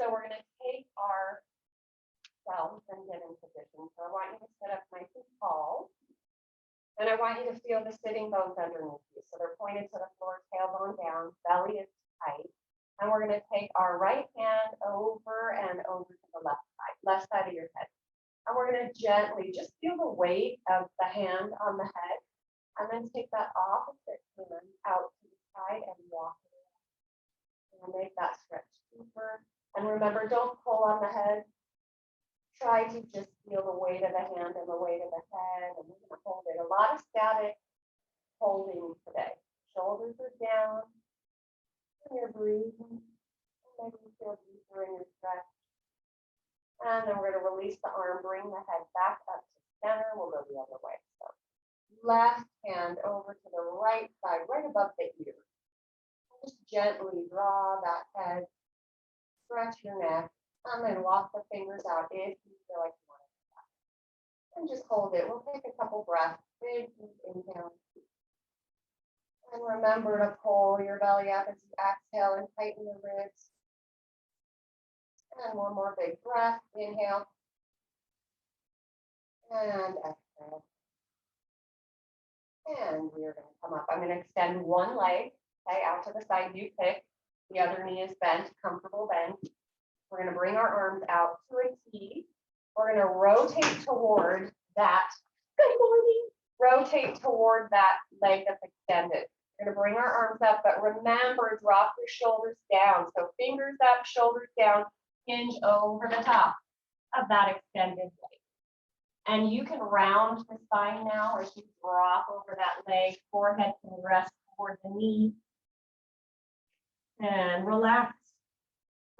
So we're going to take ourselves and get in position. So I want you to sit up nice and tall. And I want you to feel the sitting bones underneath you. So they're pointed to the floor, tailbone down, belly is tight. And we're going to take our right hand over and over to the left side of your head. And we're going to gently just feel the weight of the hand on the head. And then take that opposite hand out to the side and walk it around. And make that stretch deeper. And remember, don't pull on the head. Try to just feel the weight of the hand and the weight of the head, and we're going to hold it. A lot of static holding today. Shoulders are down, and you're breathing. And maybe you feel deeper in your stretch. And then we're going to release the arm, bring the head back up to center. We'll go the other way. So left hand over to the right side, right above the ear. Just gently draw that head, stretch your neck. And then walk the fingers out if you feel like you want to do that. And just hold it. We'll take a couple breaths. Big, deep inhale. And remember to pull your belly up as you exhale and tighten your ribs. And one more big breath. Inhale. And exhale. And we're going to come up. I'm going to extend one leg, okay, out to the side. You pick. The other knee is bent, comfortable bend. We're going to bring our arms out to a T. We're going to rotate toward that. Good morning. Rotate toward that leg that's extended. We're going to bring our arms up, but remember, drop your shoulders down. So fingers up, shoulders down, hinge over the top of that extended leg. And you can round the spine now as you drop over that leg. Forehead can rest toward the knee. And relax.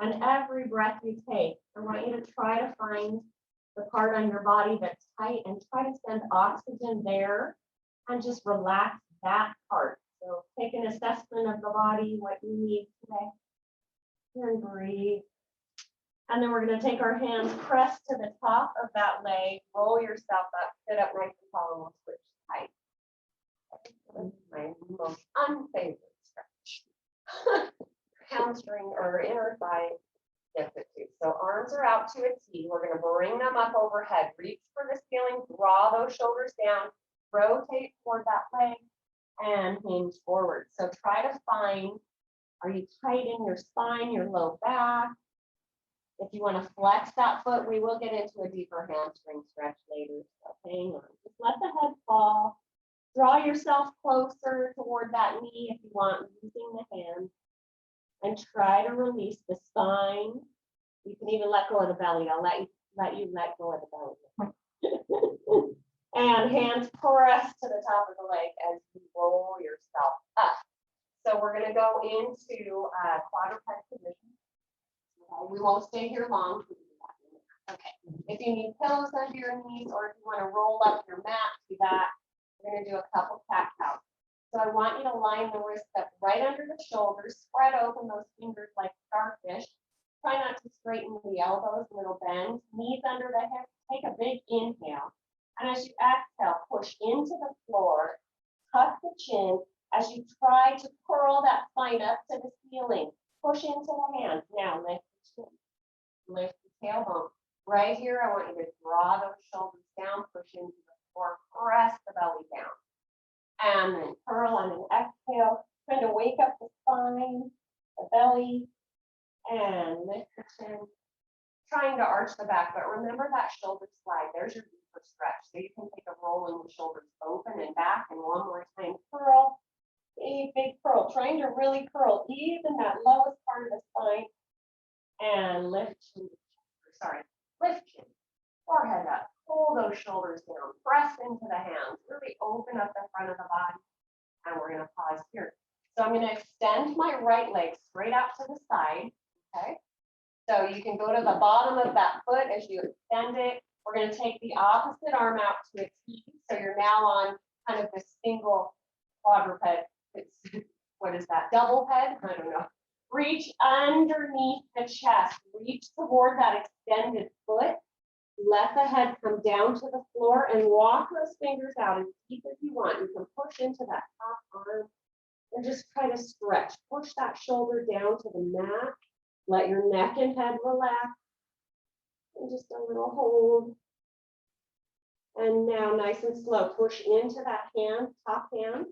And every breath you take, I want you to try to find the part on your body that's tight and try to send oxygen there and just relax that part. So take an assessment of the body, what you need today, and breathe. And then we're going to take our hands, press to the top of that leg, roll yourself up, sit up nice and tall, and we'll switch tight. My most unfavorite stretch. Hamstring or inner thigh gets it too. So arms are out to a T. We're going to bring them up overhead. Reach for the ceiling. Draw those shoulders down. Rotate toward that leg and hinge forward. So try to find, are you tight in your spine, your low back? If you want to flex that foot, we will get into a deeper hamstring stretch later. So hang on. Just let the head fall. Draw yourself closer toward that knee if you want, using the hands. And try to release the spine. You can even let go of the belly. I'll let you let go of the belly. And hands press to the top of the leg as you roll yourself up. So we're going to go into quadruped position. Okay, we won't stay here long. Okay. If you need pillows under your knees or if you want to roll up your mat, do that. We're going to do a couple cat cows. So I want you to line the wrists up right under the shoulders, spread open those fingers like starfish. Try not to straighten the elbows, little bend, knees under the hips. Take a big inhale. And as you exhale, push into the floor, tuck the chin as you try to curl that spine up to the ceiling. Push into the hands. Now lift the chin, lift the tailbone. Right here, I want you to draw those shoulders down, push into the floor, press the belly down. And then curl on an exhale, trying to wake up the spine, the belly, and lift the chin. Trying to arch the back, but remember that shoulder slide. There's your deeper stretch. So you can take a roll in the shoulders open and back, and one more time, curl. Big curl. Trying to really curl even that lowest part of the spine. And lift chin. Lift chin. Forehead up. Pull those shoulders down, press into the hands, really open up the front of the body, and we're going to pause here. So I'm going to extend my right leg straight out to the side, okay? So you can go to the bottom of that foot as you extend it. We're going to take the opposite arm out to a T, so you're now on kind of this single quadruped. It's, what is that, double head? I don't know. Reach underneath the chest, reach toward that extended foot. Let the head come down to the floor and walk those fingers out as deep as you want. You can push into that top arm and just try to stretch. Push that shoulder down to the mat. Let your neck and head relax. And just a little hold. And now nice and slow, push into that hand, top hand.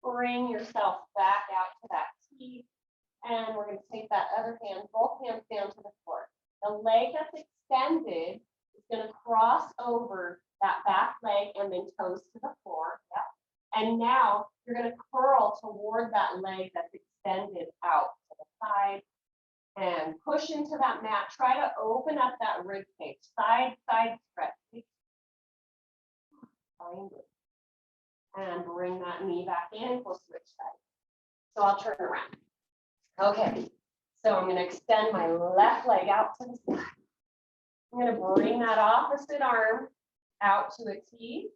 Bring yourself back out to that T. And we're going to take that other hand, both hands down to the floor. The leg that's extended is going to cross over that back leg and then toes to the floor. Yep. And now you're going to curl toward that leg that's extended out to the side and push into that mat. Try to open up that rib cage, side stretch. Find it. And bring that knee back in. We'll switch sides. So I'll turn around. Okay. So I'm going to extend my left leg out to the side. I'm going to bring that opposite arm out to a T.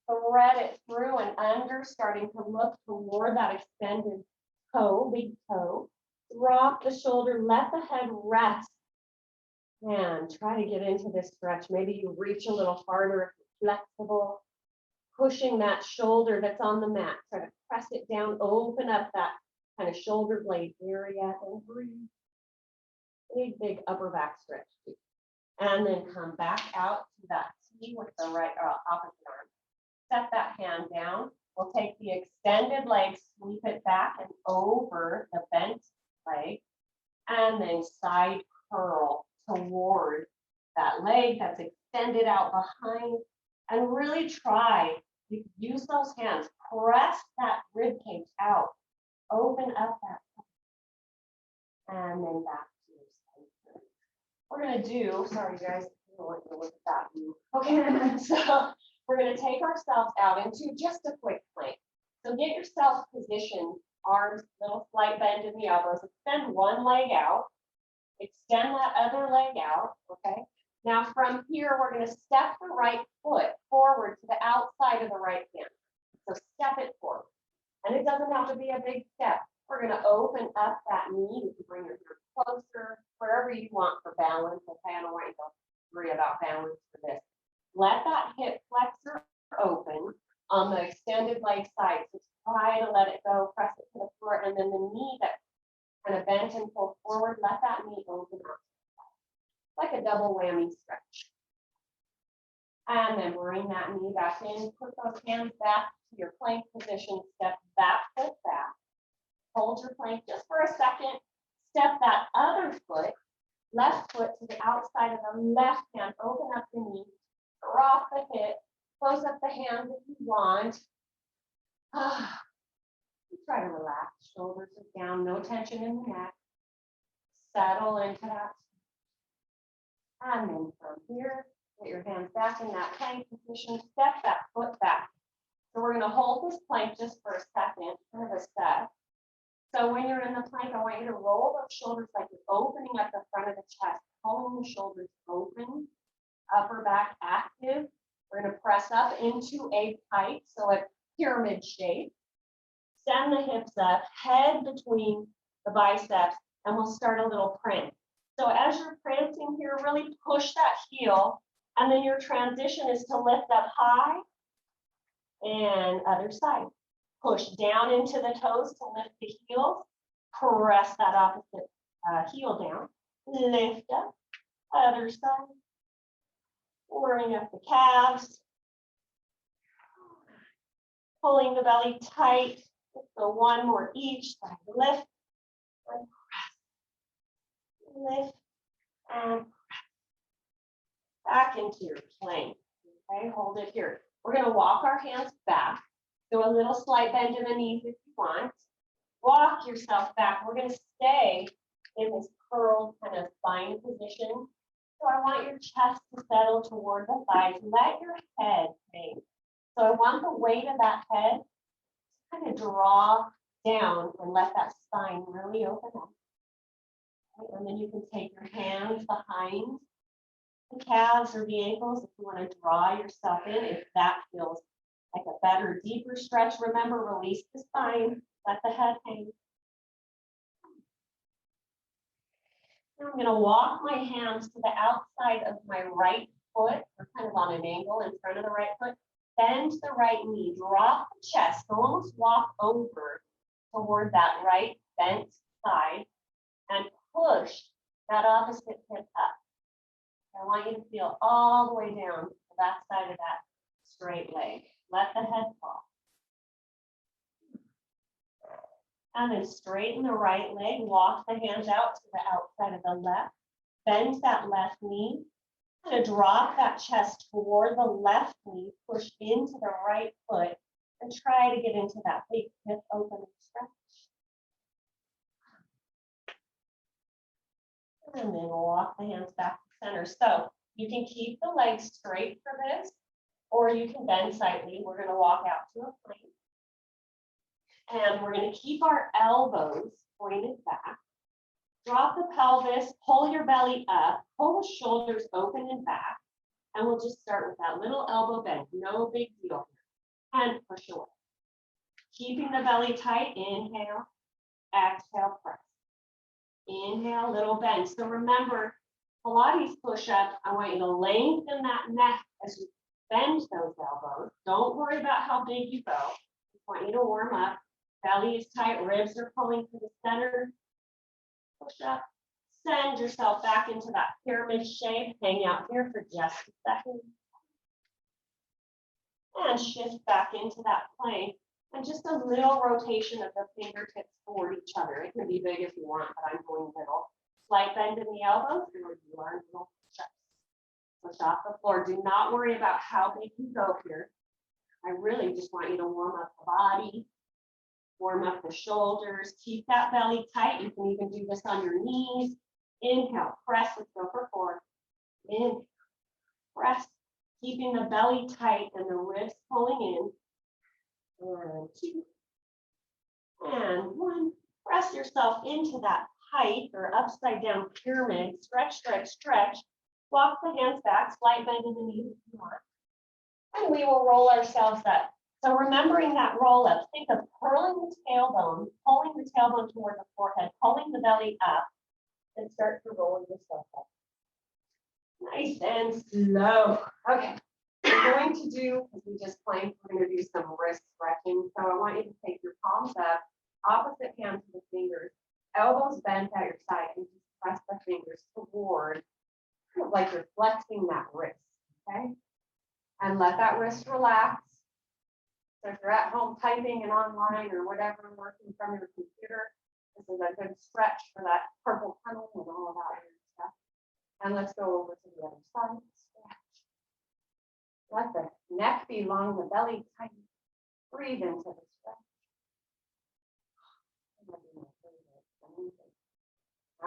Thread it through and under, starting to look toward that extended toe, big toe. Drop the shoulder, let the head rest. And try to get into this stretch. Maybe you reach a little harder if you're flexible. Pushing that shoulder that's on the mat. Try to press it down, open up that kind of shoulder blade area and breathe. Big upper back stretch too. And then come back out to that T with the right opposite arm. Set that hand down. We'll take the extended leg, sweep it back and over the bent leg, and then side curl toward that leg that's extended out behind. And really try to use those hands. Press that rib cage out. Open up that. And then back to your side. We're going to do, sorry guys, I don't want you to look at that view. Okay, so we're going to take ourselves out into just a quick plank. So get yourself positioned, arms, little slight bend in the elbows. Extend one leg out. Extend that other leg out, okay? Now from here, we're going to step the right foot forward to the outside of the right hand. So step it forward. And it doesn't have to be a big step. We're going to open up that knee. You can bring your ear closer, wherever you want for balance. Okay, I don't want you to worry about balance for this. Let that hip flexor open on the extended leg side. So try to let it go, press it to the floor, and then the knee that kind of bent and pull forward, let that knee open up. Like a double whammy stretch. And then bring that knee back in. Put those hands back to your plank position. Step that foot back. Hold your plank just for a second. Step that other foot, left foot to the outside of the left hand. Open up the knee. Drop the hip. Close up the hands if you want. Try to relax. Shoulders are down. No tension in the neck. Settle into that. And then from here, get your hands back in that plank position. Step that foot back. So we're going to hold this plank just for a second, kind of a set. So when you're in the plank, I want you to roll those shoulders like you're opening up the front of the chest, pulling the shoulders open, upper back active. We're going to press up into a pike, so a pyramid shape. Send the hips up, head between the biceps, and we'll start a little prance. So as you're prancing here, really push that heel, and then your transition is to lift up high and other side. Push down into the toes to lift the heels. Press that opposite heel down. Lift up, other side. Working up the calves. Pulling the belly tight. So one more each side. Lift and press. Lift and press. Back into your plank. Okay, hold it here. We're going to walk our hands back. Do a little slight bend in the knees if you want. Walk yourself back. We're going to stay in this curled kind of spine position. So I want your chest to settle toward the thighs. Let your head hang. So I want the weight of that head to kind of draw down and let that spine really open up. Okay, and then you can take your hands behind the calves or the ankles if you want to draw yourself in, if that feels like a better, deeper stretch. Remember, release the spine, let the head hang. Now I'm going to walk my hands to the outside of my right foot, or kind of on an angle in front of the right foot. Bend the right knee, drop the chest, almost walk over toward that right bent side, and push that opposite hip up. I want you to feel all the way down the back side of that straight leg. Let the head fall. And then straighten the right leg, walk the hands out to the outside of the left, bend that left knee, kind of drop that chest toward the left knee, push into the right foot, and try to get into that big hip open and stretch. And then walk the hands back to center. So you can keep the legs straight for this, or you can bend slightly. We're going to walk out to a plank. And we're going to keep our elbows pointed back. Drop the pelvis, pull your belly up, pull the shoulders open and back. And we'll just start with that little elbow bend. No big deal here. And push away. Keeping the belly tight. Inhale, exhale, press. Inhale, little bend. So remember, Pilates push-up, I want you to lengthen that neck as you bend those elbows. Don't worry about how big you go. I want you to warm up. Belly is tight, ribs are pulling to the center. Push up. Send yourself back into that pyramid shape. Hang out here for just a second. And shift back into that plank. And just a little rotation of the fingertips toward each other. It can be big if you want, but I'm going little. Slight bend in the elbows, and you learn little push-ups. Push off the floor. Do not worry about how big you go here. I really just want you to warm up the body, warm up the shoulders, keep that belly tight. You can even do this on your knees. Inhale, press, let's go for 4. Inhale, press, keeping the belly tight and the ribs pulling in. And 2, and 1. Press yourself into that height or upside down pyramid. Stretch, stretch, stretch. Walk the hands back, slight bend in the knees if you want. And we will roll ourselves up. So remembering that roll up, think of curling the tailbone, pulling the tailbone toward the forehead, pulling the belly up, and start to roll yourself up. Nice and slow. Okay. We're going to do, because we just planked, we're going to do some wrist stretching. So I want you to take your palms up, opposite hand to the fingers, elbows bent at your side, and just press the fingers toward, kind of like you're flexing that wrist, okay? And let that wrist relax. So if you're at home typing and online or whatever, working from your computer, this is a good stretch for that purple tunnel and all that weird stuff. And let's go over to the other side. Stretch. Let the neck be long, the belly tight. Breathe into the stretch.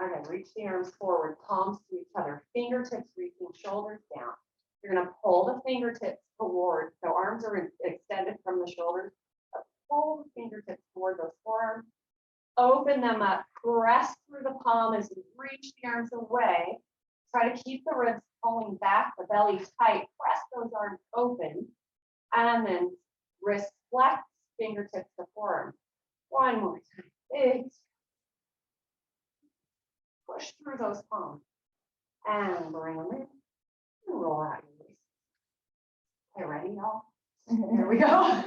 Okay, reach the arms forward, palms to each other, fingertips reaching, shoulders down. You're going to pull the fingertips toward, so arms are extended from the shoulders. Pull the fingertips toward those forearms. Open them up, press through the palm as you reach the arms away. Try to keep the ribs pulling back, the belly's tight. Press those arms open. And then wrist flex, fingertips to forearm. One more time. Big. Push through those palms. And bring them in. And roll out your waist. Okay, ready, y'all? Here we go.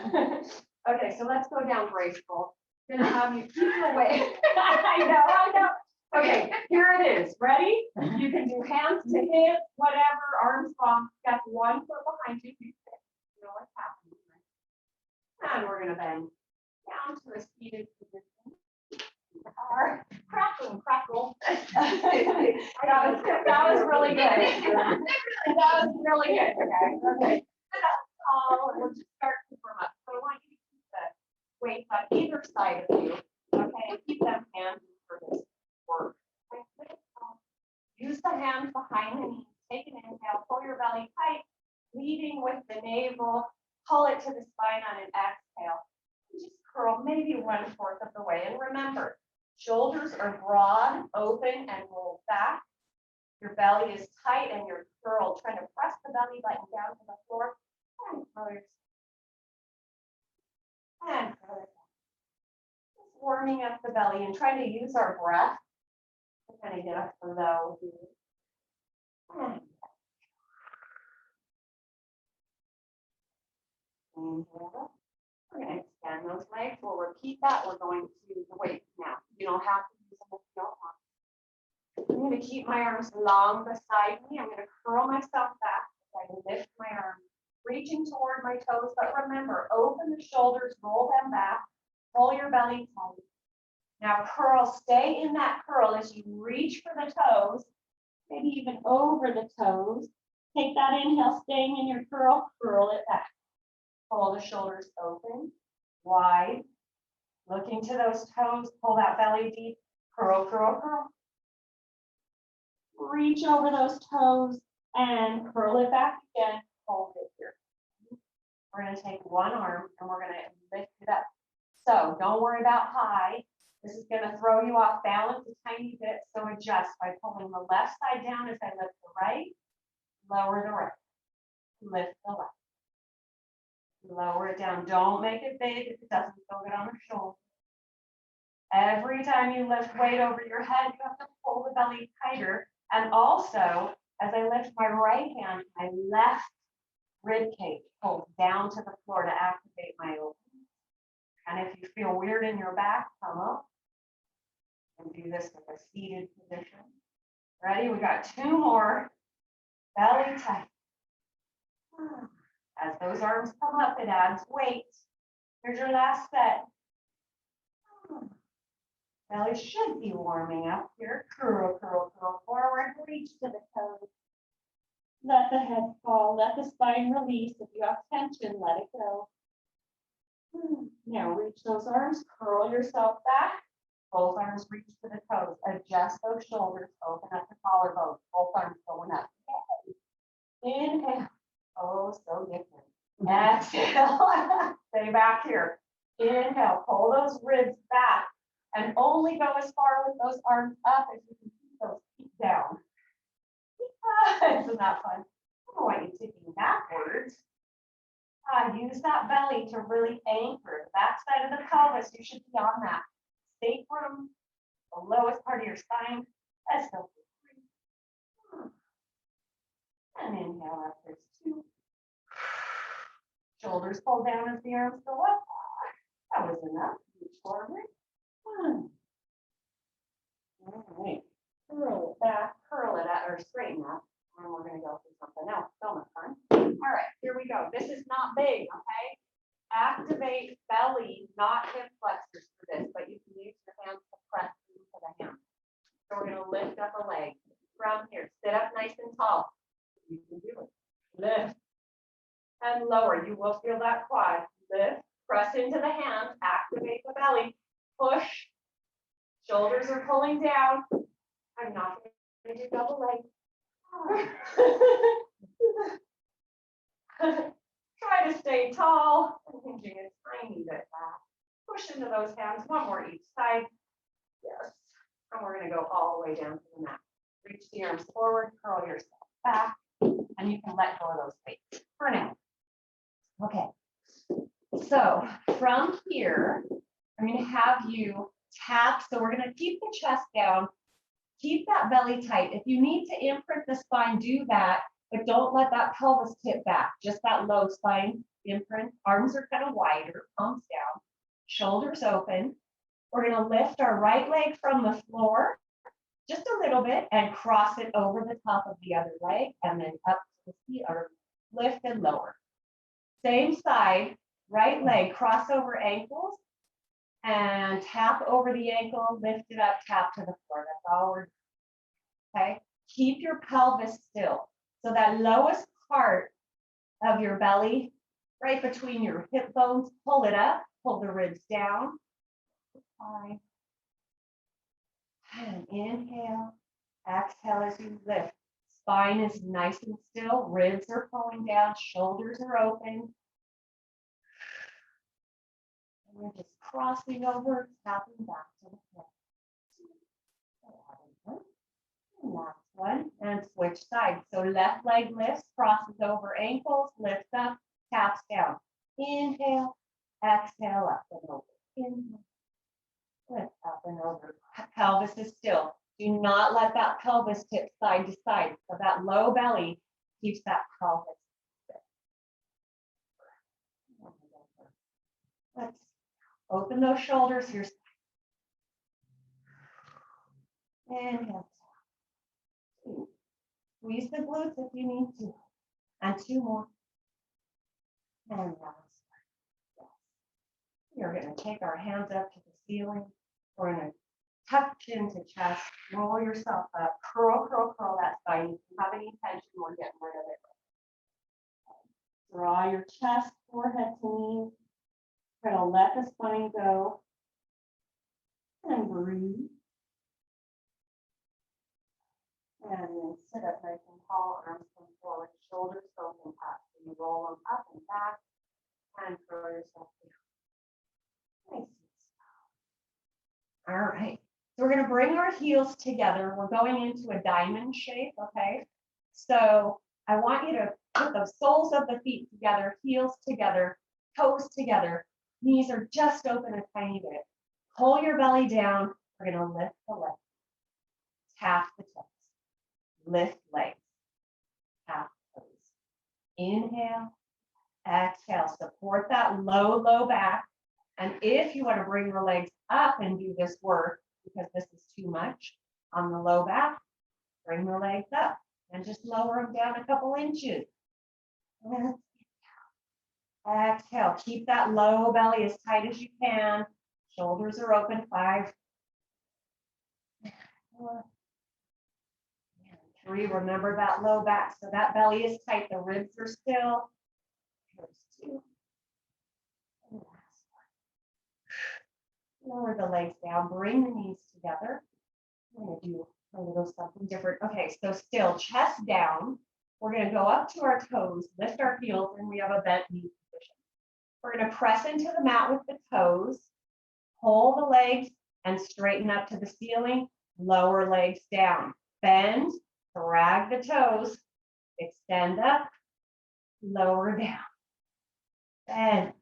Okay, so let's go down graceful. I'm gonna have you keep your weight. I know. Okay, here it is. Ready? You can do hands to hips, whatever, arms long. Step 1 foot behind you. You know what's happening, right? And we're gonna bend down to a seated position. Crackle. that was really good. That was really good. Okay. And we'll just start to warm up. So I want you to keep the weights on either side of you. Okay, and keep them hands for this work. Okay. Use the hands behind the knees. Take an inhale, pull your belly tight, leading with the navel. Pull it to the spine on an exhale. And just curl maybe 1/4 of the way. And remember, shoulders are broad, open, and rolled back. Your belly is tight and you're curled. Try to press the belly button down to the floor. And curl yourself. And curl yourself. Just warming up the belly and trying to use our breath to kind of get us to low. And inhale. We're going to extend those legs. We'll repeat that. We're going to the weights now. You don't have to use them if you don't want. I'm going to keep my arms long beside me. I'm going to curl myself back as I lift my arms, reaching toward my toes. But remember, open the shoulders, roll them back, pull your belly tight. Now curl, stay in that curl as you reach for the toes, maybe even over the toes. Take that inhale, staying in your curl, curl it back. Pull the shoulders open, wide. Looking to those toes, pull that belly deep, curl, curl, curl. Reach over those toes and curl it back again, hold it here. We're going to take one arm and we're going to lift it up. So don't worry about high. This is going to throw you off balance a tiny bit, so adjust by pulling the left side down as I lift the right, lower the right, lift the left. Lower it down. Don't make it big if it doesn't feel good on the shoulder. Every time you lift weight over your head, you have to pull the belly tighter. And also, as I lift my right hand, my left rib cage pulls down to the floor to activate my open. And if you feel weird in your back, come up and do this with a seated position. Ready? We got two more. Belly tight. As those arms come up, it adds weight. Here's your last set. Belly should be warming up here. Curl, curl, curl forward. Reach to the toes. Let the head fall. Let the spine release. If you have tension, let it go. Now reach those arms. Curl yourself back. Both arms reach to the toes. Adjust those shoulders. Open up the collarbone. Both arms going up. Inhale. Oh, so different. Exhale. Stay back here. Inhale. Pull those ribs back. And only go as far with those arms up as you can keep those feet down. Isn't that fun? I don't want you tipping backwards. Use that belly to really anchor the back side of the pelvis. You should be on that sacrum, the lowest part of your spine. Let's go. And inhale up. There's two. Shoulders pull down as the arms go up. That was enough. Reach forward. All right. Curl it back, curl it up, or straighten up. And we're going to go through something else. So much fun. All right, here we go. This is not big, okay? Activate belly, not hip flexors for this, but you can use your hands to press into the hands. So we're going to lift up a leg from here. Sit up nice and tall. You can do it. Lift and lower. You will feel that quad. Lift, press into the hands, activate the belly, push. Shoulders are pulling down. I'm not going to do double leg. Try to stay tall. I'm hinging a tiny bit back. Push into those hands. One more each side. Yes. And we're going to go all the way down to the mat. Reach the arms forward. Curl yourself back. And you can let go of those weights for now. Okay. So from here, I'm going to have you tap. So we're going to keep the chest down. Keep that belly tight. If you need to imprint the spine, do that, but don't let that pelvis tip back. Just that low spine imprint. Arms are kind of wider, palms down, shoulders open. We're going to lift our right leg from the floor just a little bit and cross it over the top of the other leg and then up to the feet or lift and lower. Same side, right leg, cross over ankles. And tap over the ankle, lift it up, tap to the floor. That's all we're doing. Okay? Keep your pelvis still. So that lowest part of your belly, right between your hip bones, pull it up, pull the ribs down. Fine. And inhale, exhale as you lift. Spine is nice and still, ribs are pulling down, shoulders are open. We're just crossing over, tapping back to the floor. Last one, and switch sides. So left leg lifts, crosses over ankles, lifts up, taps down. Inhale, exhale, up and over. Inhale, lift up and over. Pelvis is still. Do not let that pelvis tip side to side. So that low belly keeps that pelvis still. Let's open those shoulders. Here's inhale. Squeeze the glutes if you need to. And 2 more. And last one. Yes. We're going to take our hands up to the ceiling. We're going to tuck chin to chest. Roll yourself up. Curl, curl, curl that spine. If you have any tension, we're getting rid of it. Draw your chest, forehead to knees. Try to let the spine go. And breathe. And then sit up nice and tall, arms come forward, shoulders open up. So you roll them up and back and throw yourself down. Nice and slow. All right. So we're going to bring our heels together. We're going into a diamond shape, okay? So I want you to put the soles of the feet together, heels together, toes together. Knees are just open a tiny bit. Pull your belly down. We're going to lift the legs. Tap the toes. Lift legs. Tap toes. Inhale. Exhale. Support that low, low back. And if you want to bring the legs up and do this work, because this is too much on the low back, bring the legs up and just lower them down a couple inches. Exhale. Keep that low belly as tight as you can. Shoulders are open. 5, 4, 3. Remember that low back. So that belly is tight. The ribs are still. Here's 2. And last one. Lower the legs down. Bring the knees together. I'm going to do a little something different. Okay, so still chest down. We're going to go up to our toes, lift our heels, and we have a bent knee position. We're going to press into the mat with the toes, pull the legs, and straighten up to the ceiling. Lower legs down. Bend, drag the toes, extend up, lower down. Bend,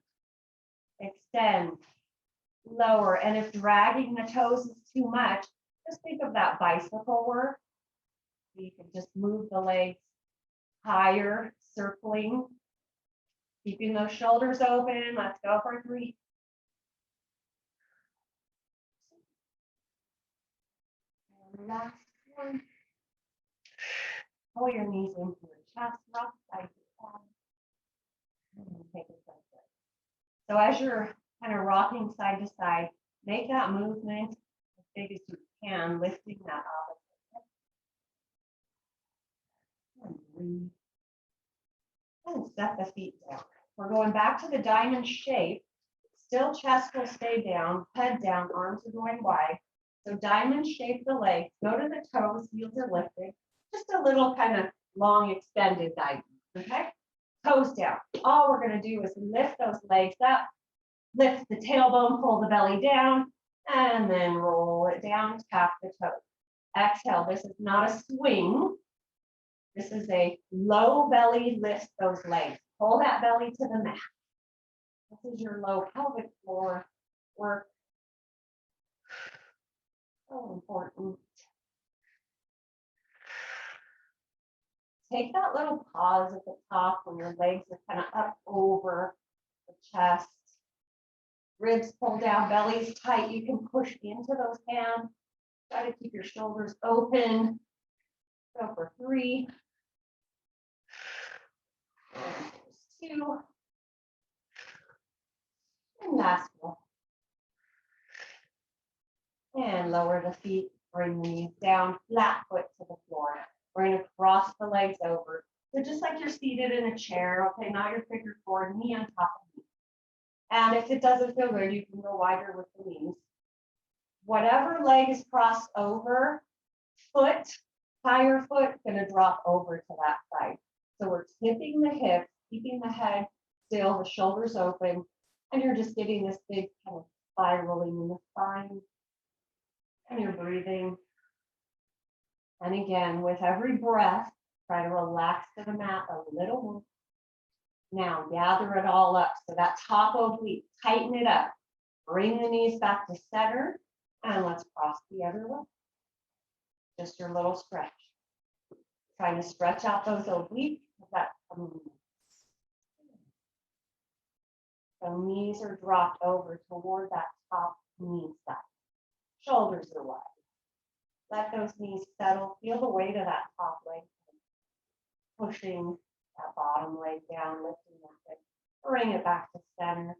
extend, lower. And if dragging the toes is too much, just think of that bicycle work. You can just move the legs higher, circling, keeping those shoulders open. Let's go for 3. And last one. Pull your knees into your chest, rock side to side. And take it like this. So as you're kind of rocking side to side, make that movement as big as you can, lifting that opposite hip. And breathe. And set the feet down. We're going back to the diamond shape. Still chest will stay down, head down, arms are going wide. So diamond shape the legs, go to the toes, heels are lifted. Just a little kind of long extended diamond, okay? Toes down. All we're going to do is lift those legs up, lift the tailbone, pull the belly down, and then roll it down, tap the toes. Exhale. This is not a swing. This is a low belly, lift those legs. Pull that belly to the mat. This is your low pelvic floor work. So important. Take that little pause at the top when your legs are kind of up over the chest. Ribs pull down, belly's tight. You can push into those hands. Try to keep your shoulders open. Go for 3. And 2. And last one. And lower the feet, bring the knees down, flat foot to the floor. We're going to cross the legs over. So just like you're seated in a chair, okay, not your figure 4, knee on top of knee. And if it doesn't feel good, you can go wider with the knees. Whatever leg is crossed over, foot, higher foot, going to drop over to that side. So we're tipping the hips, keeping the head still, the shoulders open, and you're just getting this big kind of spiraling in the spine. And you're breathing. And again, with every breath, try to relax to the mat a little more. Now, gather it all up. So that top oblique, tighten it up. Bring the knees back to center. And let's cross the other way. Just your little stretch. Trying to stretch out those obliques. So knees are dropped over toward that top knee side. Shoulders are wide. Let those knees settle. Feel the weight of that top leg. pushing that bottom leg down, lifting that hip, bring it back to center.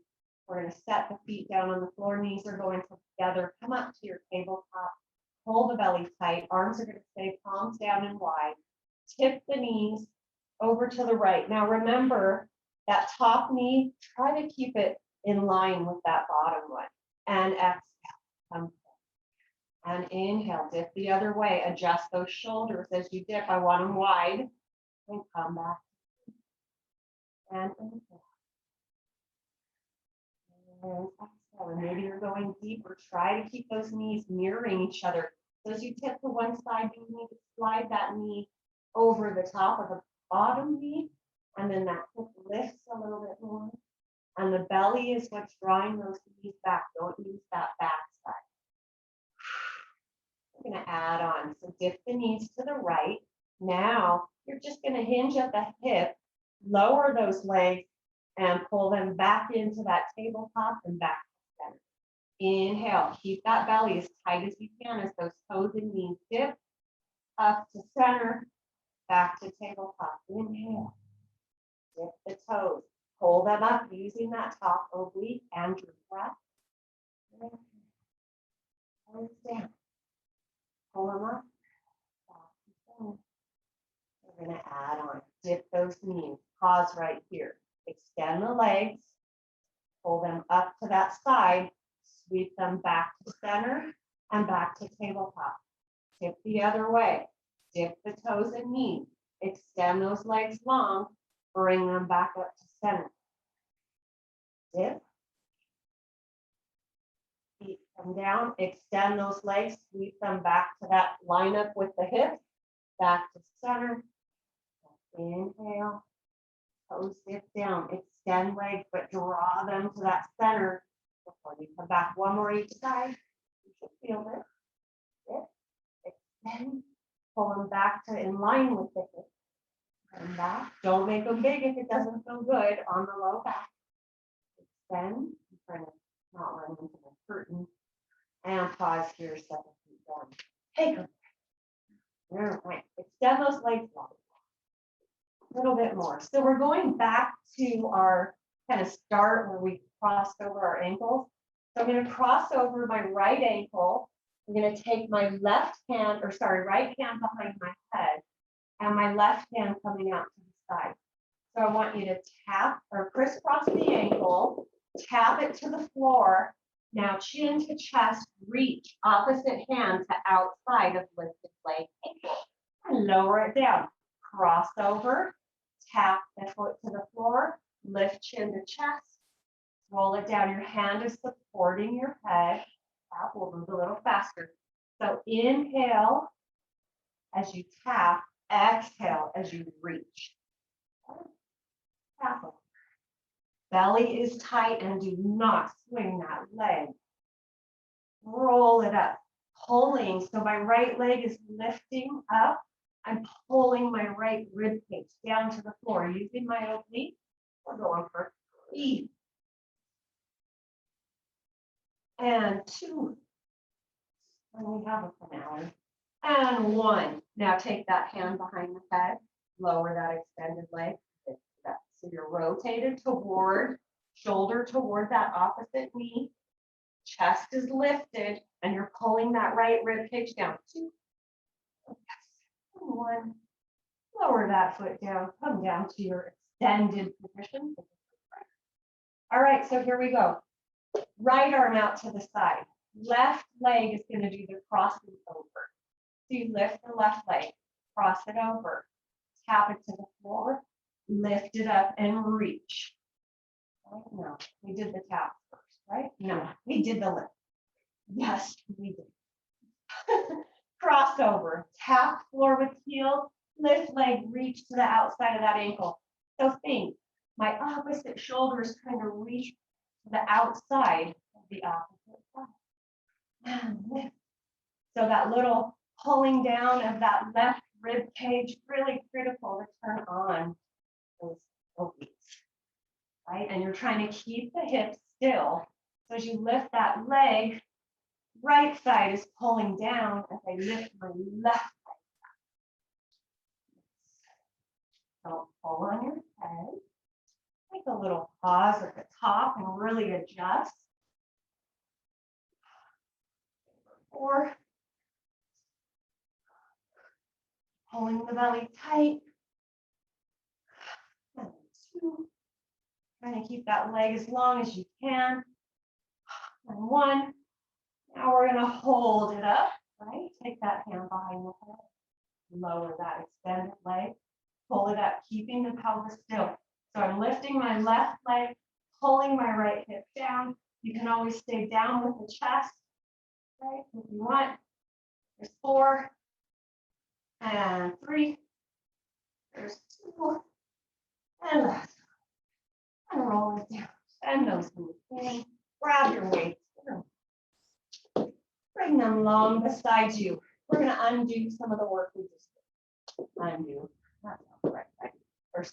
We're going to set the feet down on the floor. Knees are going together. Come up to your tabletop. Hold the belly tight. Arms are going to stay palms down and wide. Tip the knees over to the right. Now remember that top knee, try to keep it in line with that bottom one. And exhale. Come and inhale. Dip the other way. Adjust those shoulders as you dip. I want them wide. And come back. And inhale. And exhale. And maybe you're going deeper. Try to keep those knees mirroring each other. So as you tip to one side, you need to slide that knee over the top of the bottom knee. And then that hip lifts a little bit more. And the belly is what's drawing those knees back. Don't use that back side. We're going to add on. So dip the knees to the right. Now you're just going to hinge at the hip, lower those legs, and pull them back into that tabletop and back to center. Inhale. Keep that belly as tight as you can as those toes and knees dip up to center, back to tabletop. Inhale. Dip the toes. Pull them up using that top oblique and your breath. Toes down. Pull them up. We're going to add on. Dip those knees. Pause right here. Extend the legs. Pull them up to that side. Sweep them back to center and back to tabletop. Tip the other way. Dip the toes and knees. Extend those legs long. Bring them back up to center. Dip. Feet come down. Extend those legs. Sweep them back to that line up with the hips. Back to center. Inhale. Toes dip down. Extend legs, but draw them to that center before you come back. One more each side. You should feel it. Dip. Extend. Pull them back to in line with the hips. Come back. Don't make them big if it doesn't feel good on the low back. Extend. I'm trying to not run into the curtain. And pause here. Set the feet down. Take them. All right. Extend those legs long. A little bit more. So we're going back to our kind of start where we crossed over our ankles. So I'm going to cross over my right ankle. I'm going to take my right hand behind my head and my left hand coming out to the side. So I want you to tap or crisscross the ankle, tap it to the floor. Now chin to chest, reach opposite hand to outside of lifted leg ankle and lower it down. Cross over, tap the foot to the floor, lift chin to chest, roll it down. Your hand is supporting your head. We'll move a little faster. So inhale as you tap, exhale as you reach. Tap. Belly is tight and do not swing that leg. Roll it up, pulling. So my right leg is lifting up. I'm pulling my right rib cage down to the floor using my oblique. We're going for 3 and 2. And we have a finale. And 1. Now take that hand behind the head, lower that extended leg. So you're rotated toward, shoulder toward that opposite knee. Chest is lifted, and you're pulling that right rib cage down. 2. 1. Lower that foot down. Come down to your extended position. All right, so here we go. Right arm out to the side. Left leg is going to do the crossing over. So you lift the left leg, cross it over, tap it to the floor, lift it up and reach. Right? No, we did the tap first, right? No, we did the lift. Yes, we did. Crossover, tap floor with heel, lift leg, reach to the outside of that ankle. So think, my opposite shoulder is trying to reach to the outside of the opposite side. And lift. So that little pulling down of that left rib cage, really critical to turn on those obliques, right? And you're trying to keep the hips still. So as you lift that leg, right side is pulling down as I lift my left leg. Don't pull on your head. Take a little pause at the top and really adjust. 4. Pulling the belly tight. And 2. Trying to keep that leg as long as you can. And 1. Now we're going to hold it up, right? Take that hand behind the head. Lower that extended leg. Pull it up, keeping the pelvis still. So I'm lifting my left leg, pulling my right hip down. You can always stay down with the chest, right? If you want. There's 4. And 3. There's 2. And last. And roll it down. Bend those knees in. Grab your weights. Bring them long beside you. We're going to undo some of the work we just did. Undo. That's not the right side. We're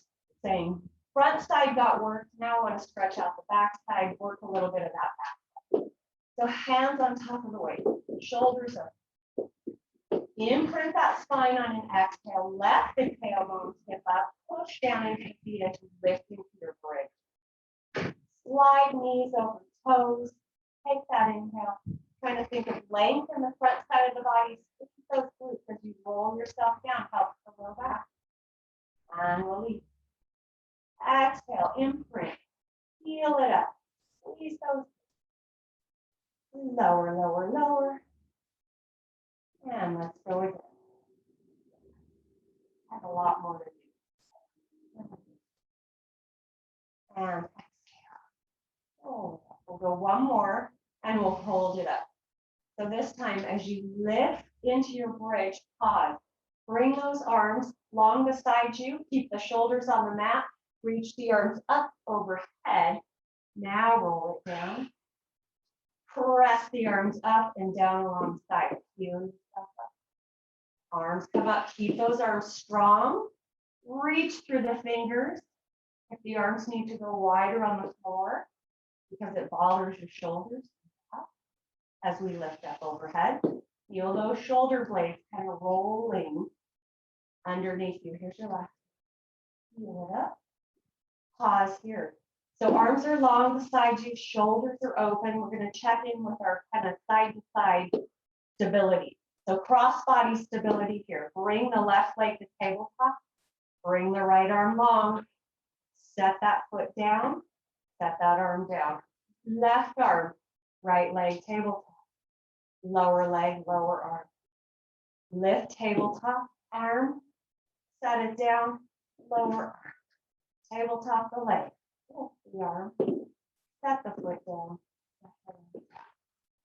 saying front side got worked. Now I want to stretch out the back side, work a little bit of that back side. So hands on top of the weight, shoulders up. Imprint that spine on an exhale. Let the tailbone tip up. Push down into the feet as you lift into your bridge. Slide knees over toes. Take that inhale. Trying to think of length in the front side of the body. Squeeze those glutes as you roll yourself down. Help the lower back. And release. Exhale, imprint. Heel it up. Squeeze those. Lower, lower, lower. And let's go again. Have a lot more to do. And exhale. Oh, we'll go one more and we'll hold it up. So this time, as you lift into your bridge, pause. Bring those arms long beside you. Keep the shoulders on the mat. Reach the arms up overhead. Now roll it down. Press the arms up and down alongside. Heel yourself up. Arms come up. Keep those arms strong. Reach through the fingers. If the arms need to go wider on the floor because it bothers your shoulders, as we lift up overhead. Feel those shoulder blades kind of rolling underneath you. Here's your left. Feel it up. Pause here. So arms are long beside you, shoulders are open. We're going to check in with our kind of side-to-side stability. So cross-body stability here. Bring the left leg to tabletop. Bring the right arm long. Set that foot down. Set that arm down. Left arm, right leg tabletop. Lower leg, lower arm. Lift tabletop, arm. Set it down, lower arm. Tabletop the leg. Lift the arm. Set the foot down.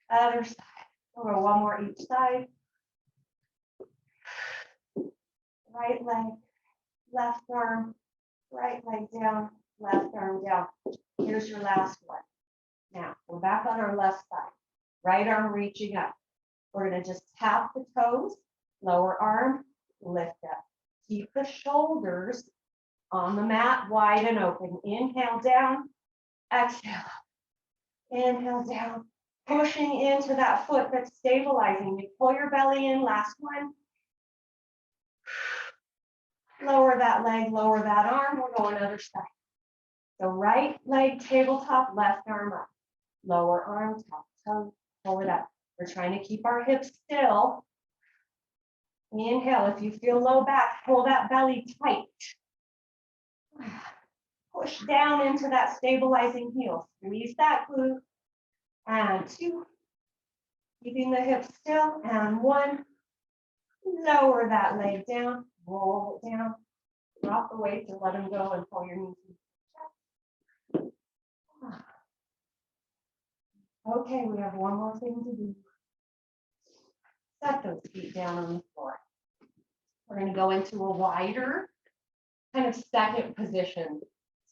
Other side. We'll go one more each side. Right leg, left arm, right leg down, left arm down. Here's your last one. Now, we're back on our left side. Right arm reaching up. We're going to just tap the toes, lower arm, lift up. Keep the shoulders on the mat wide and open. Inhale down, exhale. Inhale down, pushing into that foot that's stabilizing. You pull your belly in, last one. Lower that leg, lower that arm. We're going other side. So right leg tabletop, left arm up. Lower arm, top toe, pull it up. We're trying to keep our hips still. Inhale. If you feel low back, pull that belly tight. Push down into that stabilizing heel. Squeeze that glute. And 2. Keeping the hips still. And 1. Lower that leg down. Roll it down. Drop the weight and let them go and pull your knees into the chest. Okay, we have one more thing to do. Set those feet down on the floor. We're going to go into a wider kind of second position.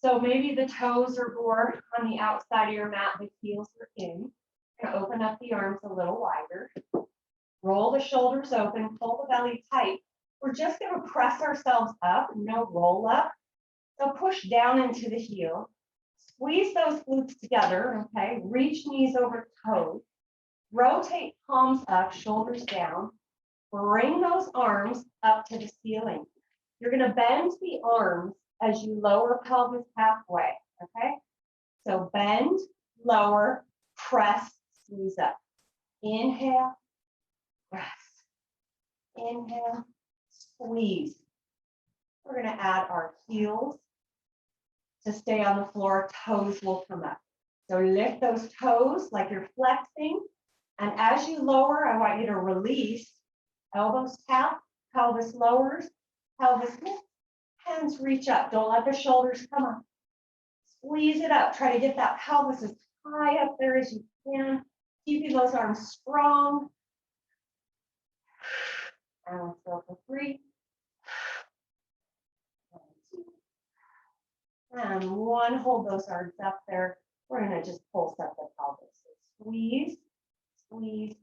So maybe the toes are more on the outside of your mat, the heels are in. You're going to open up the arms a little wider. Roll the shoulders open, pull the belly tight. We're just going to press ourselves up, no roll up. So push down into the heel. Squeeze those glutes together, okay? Reach knees over toes. Rotate palms up, shoulders down. Bring those arms up to the ceiling. You're going to bend the arms as you lower pelvis halfway, okay? So bend, lower, press, squeeze up. Inhale, press. Inhale, squeeze. We're going to add our heels to stay on the floor. Toes will come up. So lift those toes like you're flexing. And as you lower, I want you to release. Elbows tap, pelvis lowers, pelvis lifts, hands reach up. Don't let the shoulders come up. Squeeze it up. Try to get that pelvis as high up there as you can, keeping those arms strong. And let's go for 3. And 1, hold those arms up there. We're going to just pulse up the pelvis. So squeeze, squeeze,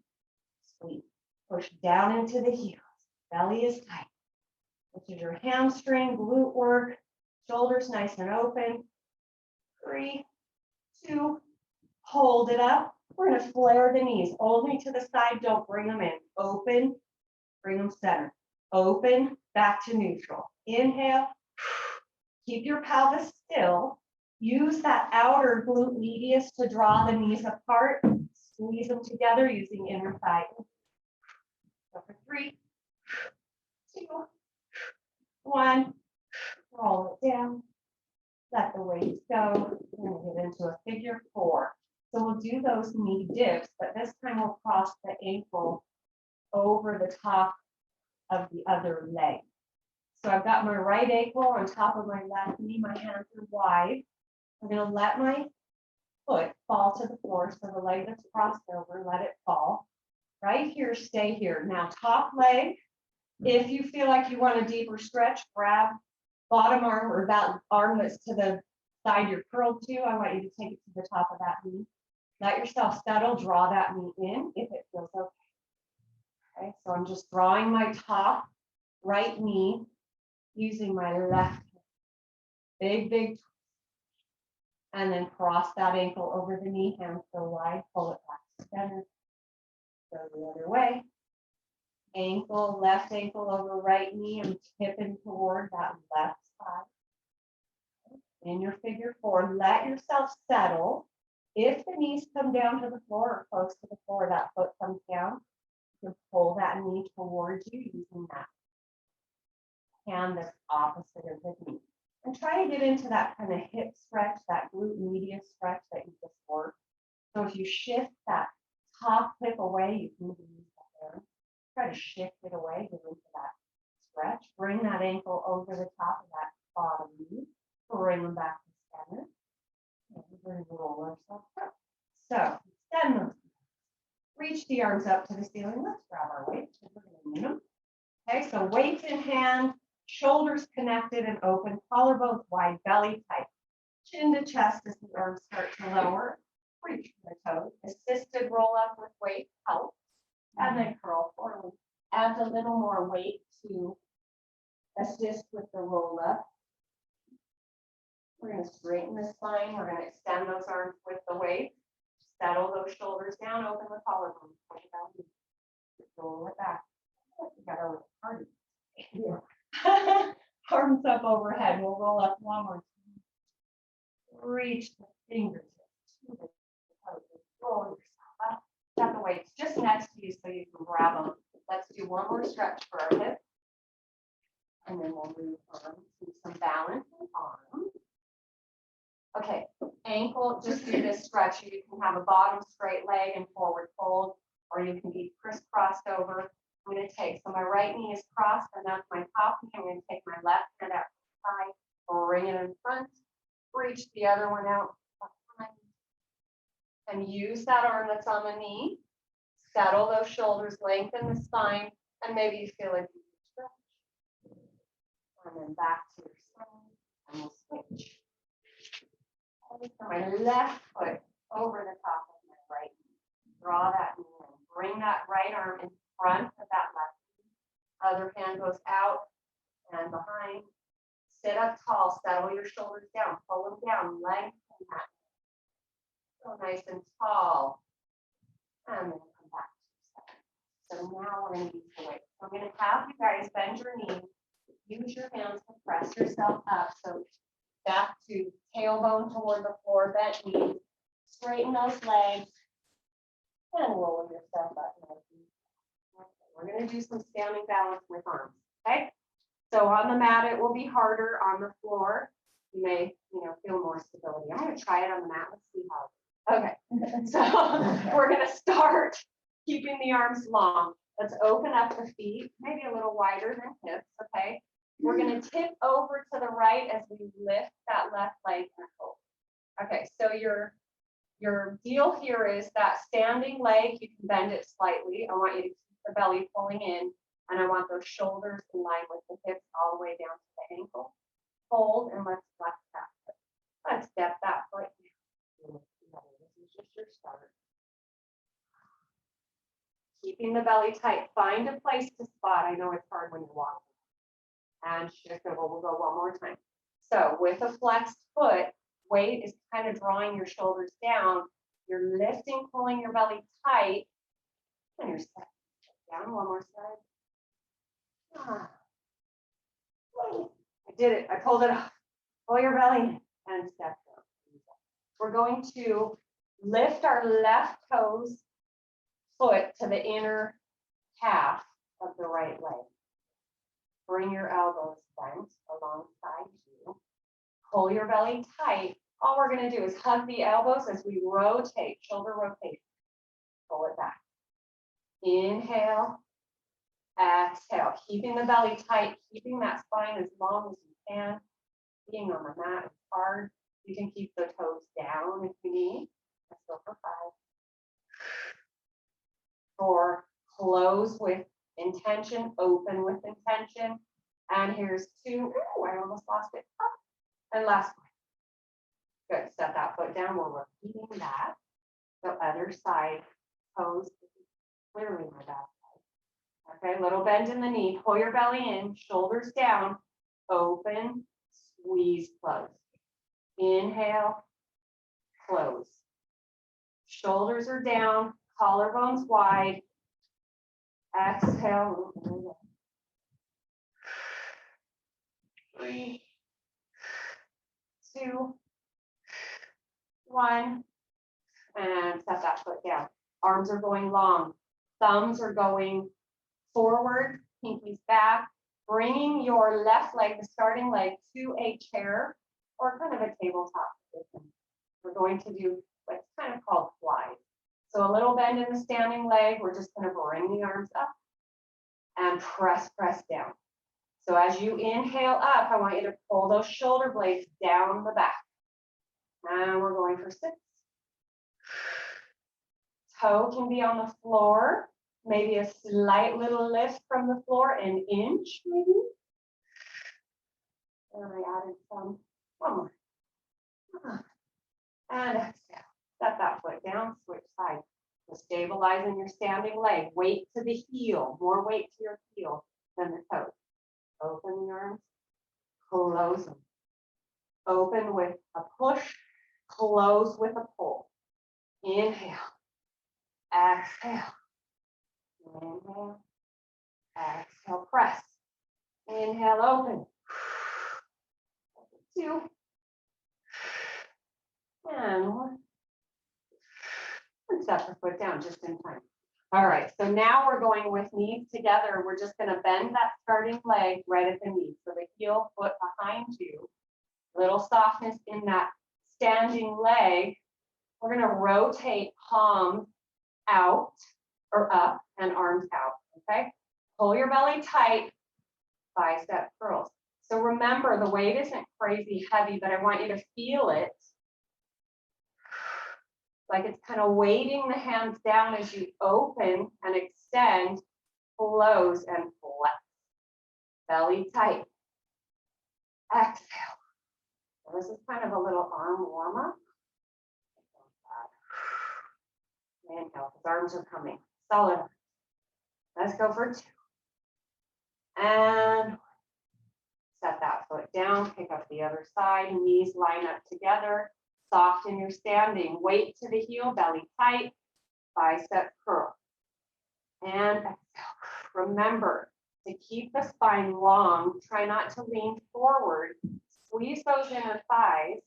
squeeze. Push down into the heels. Belly is tight. This is your hamstring, glute work. Shoulders nice and open. 3, 2, hold it up. We're going to flare the knees only to the side. Don't bring them in. Open, bring them center. Open, back to neutral. Inhale. Keep your pelvis still. Use that outer glute medius to draw the knees apart. Squeeze them together using inner thigh. Go for 3, 2, 1. Roll it down. Let the weights go. We're going to get into a figure 4. So we'll do those knee dips, but this time we'll cross the ankle over the top of the other leg. So I've got my right ankle on top of my left knee. My hands are wide. I'm going to let my foot fall to the floor. So the leg that's crossed over, let it fall. Right here, stay here. Now top leg. If you feel like you want a deeper stretch, grab bottom arm or that arm that's to the side you're curled to. I want you to take it to the top of that knee. Let yourself settle, draw that knee in if it feels okay. Okay, so I'm just drawing my top right knee using my left hand. Big, big twist. And then cross that ankle over the knee, hands go wide, pull it back together. Go the other way. Ankle, left ankle over right knee. I'm tipping toward that left side. In your figure 4, let yourself settle. If the knees come down to the floor or close to the floor, that foot comes down, you can pull that knee towards you using that hand that's opposite of the knee. And try to get into that kind of hip stretch, that glute medius stretch that you just worked. So if you shift that top hip away, you can use the hand. Try to shift it away, get into that stretch. Bring that ankle over the top of that bottom knee. Bring them back to center. And we're going to roll ourselves up. So extend those. Reach the arms up to the ceiling. Let's grab our weights. We're going to need them. Okay, so weights in hand, shoulders connected and open, collarbones wide, belly tight. Chin to chest as the arms start to lower. Reach for the toes. Assisted roll up with weight helps. And then curl forward. Adds a little more weight to assist with the roll up. We're going to straighten the spine. We're going to extend those arms with the weight. Settle those shoulders down. Open the collarbone. Roll it back. We got our party. Yeah. Arms up overhead. We'll roll up one more time. Reach the fingertips to the toes. Roll yourself up. Got the weights just next to you so you can grab them. Let's do one more stretch for our hips. And then we'll move on to some balance and arms. Okay, ankle, just do this stretch. You can have a bottom straight leg and forward fold, or you can be crisscrossed over. I'm going to take, so my right knee is crossed, and that's my top knee. I'm going to take my left hand out to the side, bring it in front, reach the other one out behind, and use that arm that's on the knee. Settle those shoulders, lengthen the spine, and maybe you feel like you can stretch. And then back to your side, and we'll switch. So my left foot over the top of my right knee. Draw that knee in. Bring that right arm in front of that left knee. Other hand goes out and behind. Sit up tall. Settle your shoulders down. Pull them down. Lengthen that. So nice and tall. And then come back to your side. So now we're going to use the weight. So I'm going to have you guys bend your knees use your hands to press yourself up. So back to tailbone toward the floor, bent knees, straighten those legs, and roll yourself up. Okay, we're going to do some standing balance with arms. Okay, so on the mat it will be harder. On the floor you may, feel more stability. I'm going to try it on the mat. Let's see how. Okay, so we're going to start keeping the arms long. Let's open up the feet, maybe a little wider than hips. Okay, we're going to tip over to the right as we lift that left leg and hold. Okay, so your deal here is that standing leg, you can bend it slightly. I want you to keep the belly pulling in, and I want those shoulders in line with the hips all the way down to the ankle. Hold, and let's flex that foot. Let's step that foot. This is just your start. Keeping the belly tight. Find a place to spot. I know it's hard when you're walking. And shift over. We'll go one more time. So with a flexed foot, weight is kind of drawing your shoulders down. You're lifting, pulling your belly tight. And you're stepping down. One more side. I did it. I pulled it off. Pull your belly in and step down. We're going to lift our left toes foot to the inner half of the right leg. Bring your elbows bent alongside you. Pull your belly tight. All we're going to do is hug the elbows as we rotate, shoulder rotation. Pull it back. Inhale. Exhale. Keeping the belly tight, keeping that spine as long as you can. Being on the mat is hard. You can keep the toes down if you need. Let's go for 5. 4, close with intention, open with intention. And here's 2. Ooh, I almost lost it. And last one. Good. Set that foot down. We're repeating that. The other side, toes. Clearly my back side. Okay, little bend in the knee. Pull your belly in, shoulders down, open, squeeze, close. Inhale, close. Shoulders are down, collarbones wide. Exhale. 3, 2, 1. And set that foot down. Arms are going long. Thumbs are going forward, pinkies back. Bringing your left leg, the starting leg, to a chair or kind of a tabletop position. We're going to do what's kind of called flies. So a little bend in the standing leg. We're just going to bring the arms up and press down. So as you inhale up, I want you to pull those shoulder blades down the back. And we're going for 6. Toe can be on the floor. Maybe a slight little lift from the floor, an inch maybe. And I added some. One more. And exhale. Set that foot down, switch sides. So stabilizing your standing leg. Weight to the heel. More weight to your heel than the toes. Open the arms. Close them. Open with a push. Close with a pull. Inhale. Exhale. Inhale. Exhale. Press. Inhale. Open. 2. And 1. And set the foot down just in time. All right, so now we're going with knees together. We're just going to bend that starting leg right at the knee. So the heel foot behind you. Little softness in that standing leg. We're going to rotate palms out or up and arms out. Okay, pull your belly tight. Bicep curls. So remember, the weight isn't crazy heavy, but I want you to feel it. Like it's kind of weighting the hands down as you open and extend, close and flex. Belly tight. Exhale. So this is kind of a little arm warm up. Inhale, because arms are coming. Solid. Let's go for 2. And set that foot down, pick up the other side, knees line up together. Soften your standing. Weight to the heel, belly tight, bicep curl. And exhale. Remember, to keep the spine long. Try not to lean forward. Squeeze those inner thighs.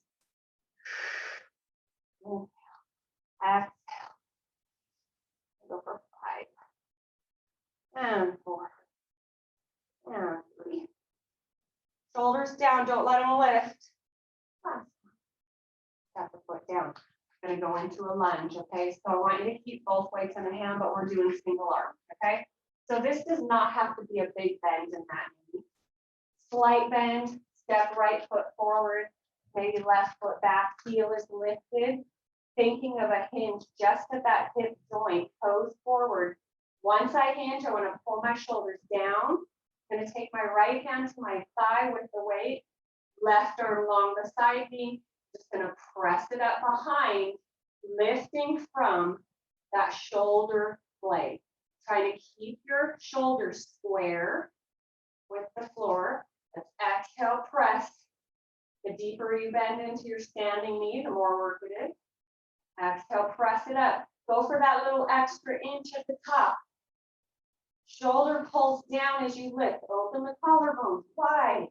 Inhale. Exhale. Go for 5. And 4. And 3. Shoulders down. Don't let them lift. Step the foot down. Going to go into a lunge, okay? So I want you to keep both weights in the hand, but we're doing single arm, okay? So this does not have to be a big bend in that knee. Slight bend, step right foot forward, maybe left foot back, heel is lifted. Thinking of a hinge just at that hip joint, toes forward. Once I hinge, I want to pull my shoulders down. I'm going to take my right hand to my thigh with the weight, left arm along the side beam. Just going to press it up behind, lifting from that shoulder blade. Trying to keep your shoulders square with the floor. Let's exhale, press. The deeper you bend into your standing knee, the more work it is. Exhale, press it up. Go for that little extra inch at the top. Shoulder pulls down as you lift. Open the collarbones wide.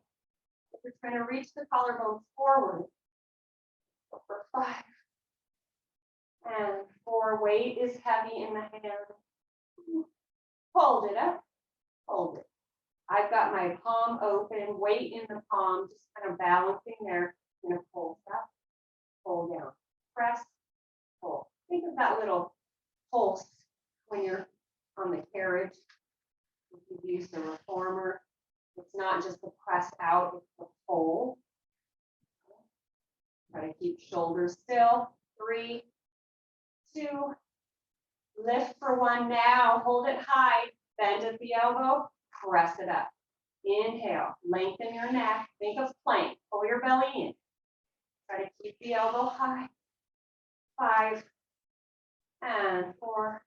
If you're trying to reach the collarbones forward. Go for 5. And 4. Weight is heavy in the hand. Hold it up. Hold it. I've got my palm open, weight in the palm, just kind of balancing there. I'm going to pull up, pull down, press, pull. Think of that little pulse when you're on the carriage. If you use the reformer, it's not just the press out, it's the pull. Try to keep shoulders still. 3, 2, lift for 1 now. Hold it high. Bend at the elbow. Press it up. Inhale. Lengthen your neck. Think of plank. Pull your belly in. Try to keep the elbow high. 5 and 4.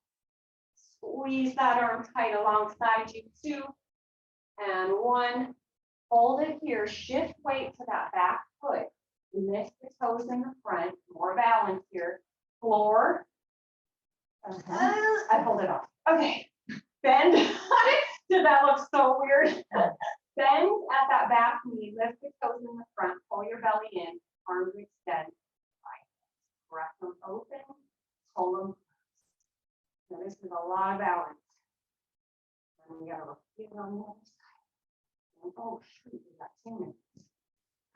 Squeeze that arm tight alongside you. 2 and 1. Hold it here. Shift weight to that back foot. Lift the toes in the front. More balance here. Floor. I pulled it off. Okay. Bend. Did that look so weird? Bend at that back knee. Lift the toes in the front. Pull your belly in. Arms extend. Breath them open. Pull them. Now this is a lot of balance. And we got to repeat it on the other side. Oh shoot, we got 2 minutes.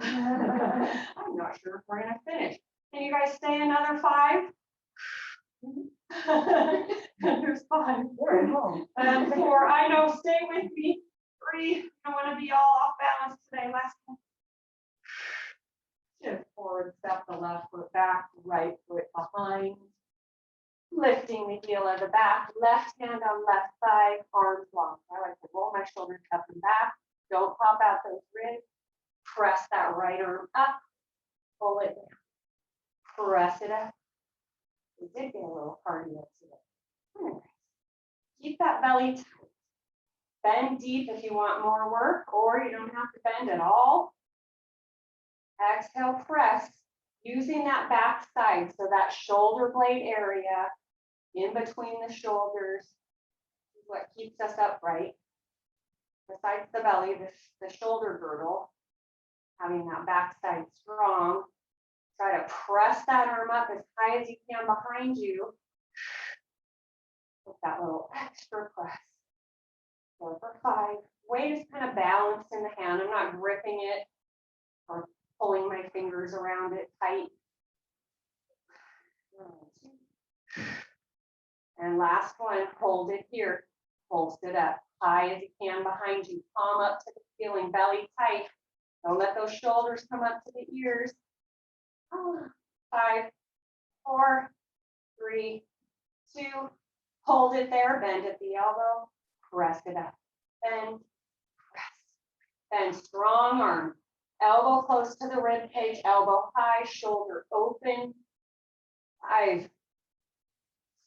I'm not sure if we're gonna finish. Can you guys stay another 5? There's 5. We're at home. And 4. I know. Stay with me. 3. I want to be all off balance today. Last one. Shift forward. Step the left foot back. Right foot behind. Lifting the heel of the back. Left hand on left thigh. Arms long. I like to roll my shoulders up and back. Don't pop out those ribs. Press that right arm up. Pull it down. Press it up. We did get a little cardio today. Keep that belly tight. Bend deep if you want more work, or you don't have to bend at all. Exhale, press. Using that back side, so that shoulder blade area in between the shoulders is what keeps us upright. Besides the belly, the shoulder girdle, having that back side strong. Try to press that arm up as high as you can behind you. With that little extra press. 4 for 5. Weight is kind of balanced in the hand. I'm not gripping it or pulling my fingers around it tight. 1, 2. And last one, hold it here. Pulse it up high as you can behind you. Palm up to the ceiling, belly tight. Don't let those shoulders come up to the ears. 5, 4, 3, 2. Hold it there. Bend at the elbow. Press it up. Bend. Press. Bend. Strong arm. Elbow close to the rib cage. Elbow high. Shoulder open. 5,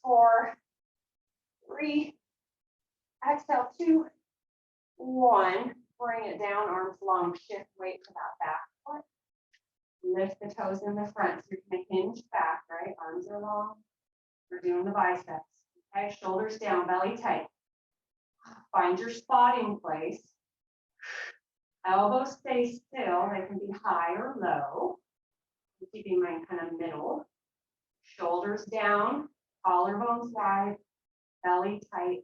4, 3. Exhale. 2, 1. Bring it down. Arms long. Shift weight to that back foot. Lift the toes in the front so you're going to hinge back, right? Arms are long. We're doing the biceps. Okay, shoulders down, belly tight. Find your spotting place. Elbows stay still. They can be high or low. Keeping mine kind of middle. Shoulders down, collarbones wide, belly tight.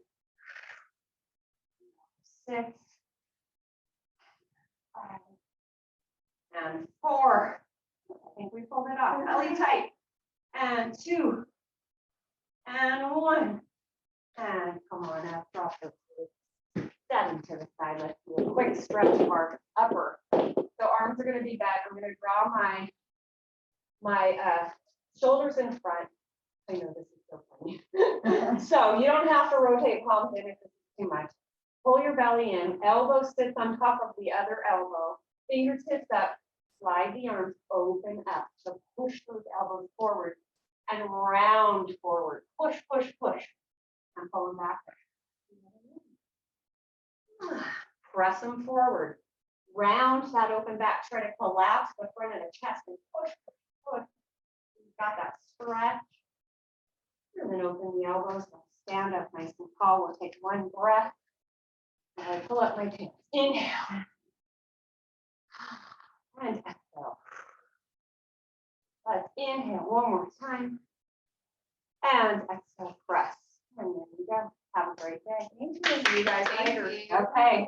6, 5, and 4. I think we pulled it off. Belly tight. And 2, and 1. And come on up, drop the 7 to the side. Let's do a quick stretch of our upper. So arms are going to be back. I'm going to draw my shoulders in front. I know this is so funny. So you don't have to rotate palms in if this is too much. Pull your belly in. Elbow sits on top of the other elbow. Fingertips up. Slide the arms open up. So push those elbows forward and round forward. Push, push, push. And pull them back. Press them forward. Round that open back. Try to collapse the front of the chest and push, push, push. You've got that stretch. And then open the elbows. Stand up nice and tall. We'll take one breath. And I pull up my pants. Inhale. And exhale. Let's inhale one more time. And exhale, press. And there you go. Have a great day. Thank you. See you guys later. Okay.